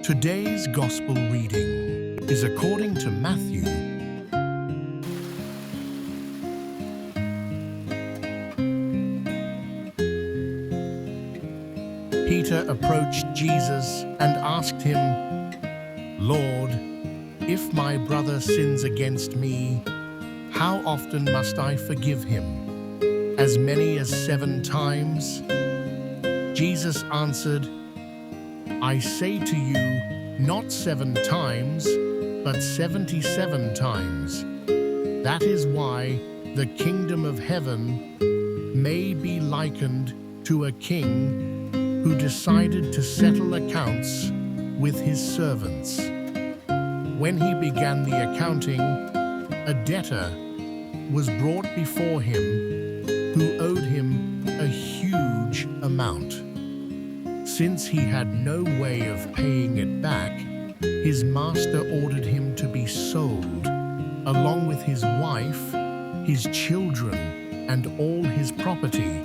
Today's Gospel reading is according to Matthew. Peter approached Jesus and asked him, "Lord, if my brother sins against me, how often must I forgive him? As many as 7 times?" Jesus answered, "I say to you, not 7 times, but 77 times. That is why the kingdom of heaven may be likened to a king who decided to settle accounts with his servants. When he began the accounting, a debtor was brought before him who owed him a huge amount. Since he had no way of paying it back, his master ordered him to be sold, along with his wife, his children, and all his property,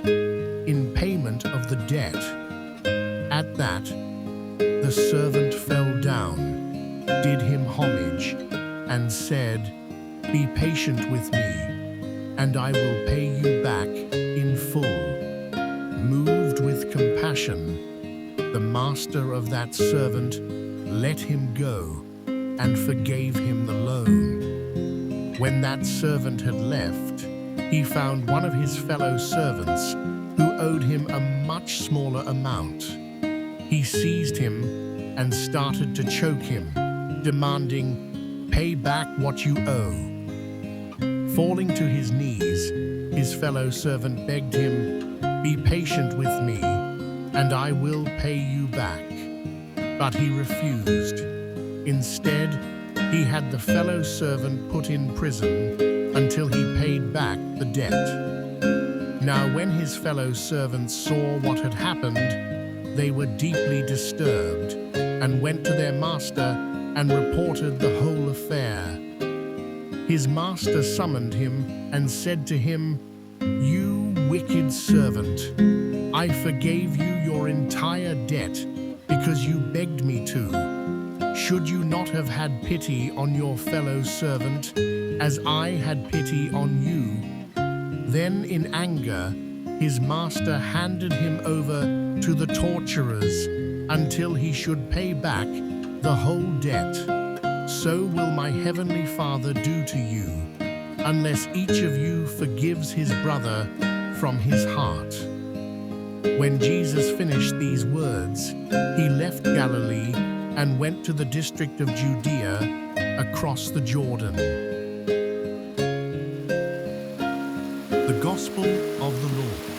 in payment of the debt. At that, the servant fell down, did him homage, and said, 'Be patient with me, and I will pay you back in full.' Moved with compassion, the master of that servant let him go and forgave him the loan. When that servant had left, he found one of his fellow servants who owed him a much smaller amount. He seized him and started to choke him, demanding, 'Pay back what you owe.' Falling to his knees, his fellow servant begged him, 'Be patient with me, and I will pay you back.' But he refused. Instead, he had the fellow servant put in prison until he paid back the debt. Now when his fellow servants saw what had happened, they were deeply disturbed and went to their master and reported the whole affair. His master summoned him and said to him, 'You wicked servant, I forgave you your entire debt because you begged me to. Should you not have had pity on your fellow servant as I had pity on you?' Then in anger, his master handed him over to the torturers until he should pay back the whole debt. So will my heavenly Father do to you, unless each of you forgives his brother from his heart." When Jesus finished these words, he left Galilee and went to the district of Judea across the Jordan. The Gospel of the Lord.